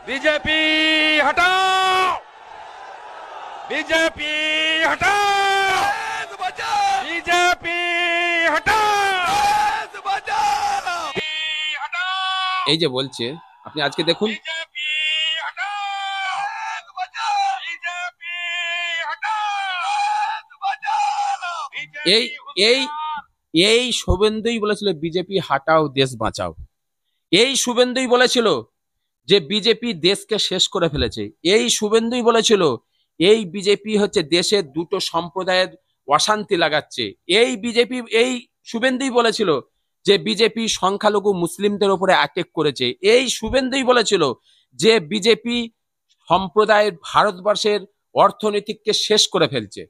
BJP हटाओ, BJP हटाओ, BJP हटाओ, এই যে বলছে, আপনি আজকে দেখুন बीजेपी हटाओ, बीजेपी हटाओ, এই এই এই শুভেন্দুই বলেছিল বিজেপি হাটাও দেশ বাঁচাও। এই শুভেন্দুই বলেছিল যে বিজেপি দেশকে শেষ করে ফেলেছে। এই শুভেন্দুই বলেছিল এই বিজেপি হচ্ছে দেশের দুটো সম্প্রদায়ের অশান্তি লাগাচ্ছে। এই শুভেন্দুই বলেছিল যে বিজেপি সংখ্যালঘু মুসলিমদের উপরে অ্যাটাক করেছে। এই শুভেন্দুই বলেছিল যে বিজেপি সম্প্রদায়ের ভারতবর্ষের অর্থনীতিকে শেষ করে ফেলছে।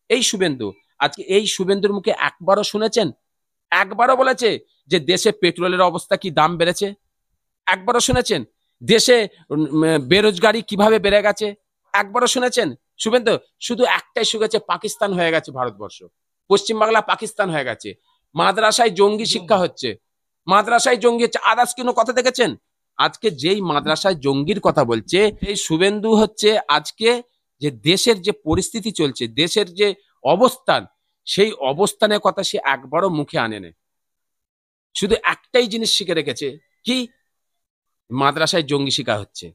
এই শুভেন্দু, আজকে এই শুভেন্দুর মুখে একবারও শুনেছেন? একবারও বলেছে যে দেশে পেট্রোলের অবস্থা কি দাম বেড়েছে? একবারও শুনেছেন দেশে বেরোজগারি কিভাবে বেড়ে গেছে? একবারও শুনেছেন শুভেন্দু? শুধু একটাই শুনেছে, পাকিস্তান হয়ে গেছে ভারতবর্ষ, পশ্চিমবাংলা পাকিস্তান হয়ে গেছে, মাদ্রাসায় জঙ্গি শিক্ষা হচ্ছে, মাদ্রাসায় জঙ্গি হচ্ছে। আদার্স কোনো কথা দেখেছেন? আজকে যেই মাদ্রাসায় জঙ্গির কথা বলছে এই শুভেন্দু হচ্ছে আজকে যে দেশের যে পরিস্থিতি চলছে, দেশের যে অবস্থান, সেই অবস্থানের কথা সে একবারও মুখে আনেনি। শুধু একটাই জিনিস শিখে রেখেছে, কি? মাদ্রাসায় জঙ্গি শিক্ষা হচ্ছে।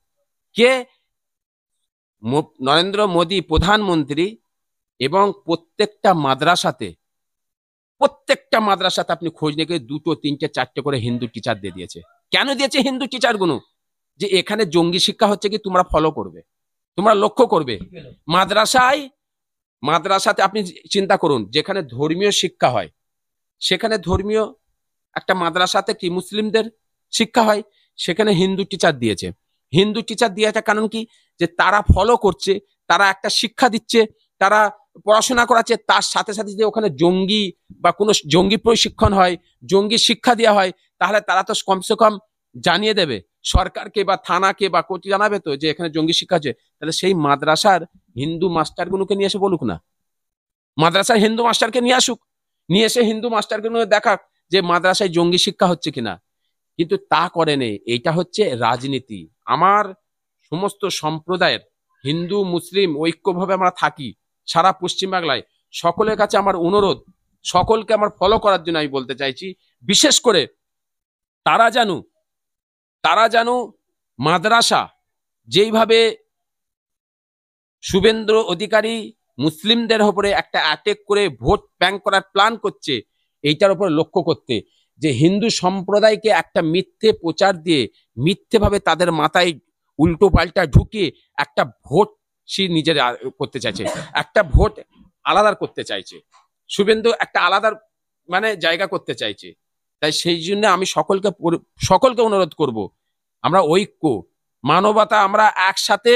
কে? নরেন্দ্র মোদী প্রধানমন্ত্রী, এবং প্রত্যেকটা মাদ্রাসাতে আপনি খোঁজ নিয়ে দুটো তিনটে চারটে করে হিন্দু টিচার দিয়ে দিয়েছে। কেন দিয়েছে হিন্দু টিচার গুলো? যে এখানে জঙ্গি শিক্ষা হচ্ছে কি তোমরা ফলো করবে, তোমরা লক্ষ্য করবে। মাদ্রাসাতে আপনি চিন্তা করুন, যেখানে ধর্মীয় শিক্ষা হয়, সেখানে ধর্মীয় একটা মাদ্রাসাতে কি মুসলিমদের শিক্ষা হয়, সেখানে হিন্দু টিচার দিয়েছে। হিন্দু টিচার দিয়েছে কারণ কি? যে তারা ফলো করছে, তারা একটা শিক্ষা দিচ্ছে, তারা পড়াশোনা করাচ্ছে, তার সাথে সাথে যে ওখানে জঙ্গি বা কোনো জঙ্গি প্রশিক্ষণ হয়, জঙ্গি শিক্ষা দেওয়া হয়, তাহলে তারা তো কমসে কম জানিয়ে দেবে সরকারকে বা থানাকে বা কোর্টে, জানাবে তো যে এখানে জঙ্গি শিক্ষা হচ্ছে। তাহলে সেই মাদ্রাসার হিন্দু মাস্টারগুলোকে নিয়ে এসে বলুক না, মাদ্রাসার হিন্দু মাস্টারকে নিয়ে আসুক, নিয়ে এসে হিন্দু মাস্টারগুলো দেখাক যে মাদ্রাসায় জঙ্গি শিক্ষা হচ্ছে কিনা। কিন্তু তা করেনি। এইটা হচ্ছে রাজনীতি। আমার সমস্ত সম্প্রদায়ের হিন্দু মুসলিম ঐক্যভাবে আমরা থাকি সারা পশ্চিমবাংলায়। সকলের কাছে আমার অনুরোধ, সকলকে আমার ফলো করার জন্য আমি বলতে চাইছি, বিশেষ করে তারা জানু মাদ্রাসা যেইভাবে শুভেন্দু অধিকারী মুসলিমদের উপরে একটা অ্যাটেক করে ভোট ব্যাংক করার প্ল্যান করছে, এইটার উপর লক্ষ্য করতে, যে হিন্দু সম্প্রদায়কে একটা মিথ্যে প্রচার দিয়ে মিথ্যেভাবে তাদের মাথায় উল্টো পাল্টা ঢুকিয়ে একটা ভোট সে নিজের করতে চাইছে, একটা ভোট আলাদা করতে চাইছে। শুভেন্দু একটা আলাদা জায়গা করতে চাইছে। তাই সেই জন্য আমি সকলকে অনুরোধ করব, আমরা ঐক্য, মানবতা, আমরা একসাথে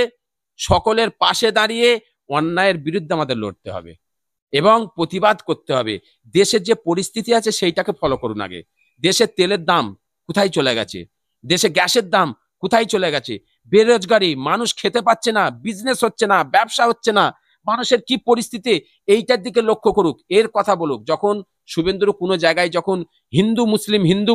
সকলের পাশে দাঁড়িয়ে অন্যায়ের বিরুদ্ধে আমাদের লড়তে হবে এবং প্রতিবাদ করতে হবে। দেশের যে পরিস্থিতি আছে সেইটাকে ফলো করুন আগে। দেশের তেলের দাম কোথায় চলে গেছে, দেশে গ্যাসের দাম কোথায় চলে গেছে, বেরোজগারি, মানুষ খেতে পাচ্ছে না, বিজনেস হচ্ছে না, ব্যবসা হচ্ছে না, মানুষের কি পরিস্থিতি, এইটার দিকে লক্ষ্য করুক, এর কথা বলুক। যখন শুভেন্দুর কোনো জায়গায় যখন হিন্দু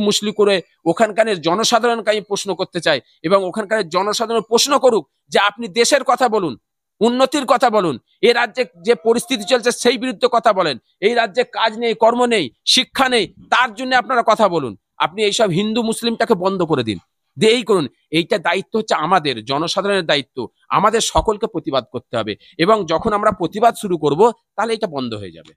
মুসলিম করে ওখানকার জনসাধারণকে আমি প্রশ্ন করতে চাই, এবং ওখানকার জনসাধারণ প্রশ্ন করুক যে আপনি দেশের কথা বলুন, উন্নতির কথা বলুন, এই রাজ্যে যে পরিস্থিতি চলছে সেই বিরুদ্ধে কথা বলেন, এই রাজ্যে কাজ নেই, কর্ম নেই, শিক্ষা নেই, তার জন্য আপনারা কথা বলুন। আপনি এইসব হিন্দু মুসলিমটাকে বন্ধ করে দিন, এই করুন। এইটা দায়িত্ব হচ্ছে আমাদের, জনসাধারণের দায়িত্ব। আমাদের সকলকে প্রতিবাদ করতে হবে, এবং যখন আমরা প্রতিবাদ শুরু করব তাহলে এটা বন্ধ হয়ে যাবে।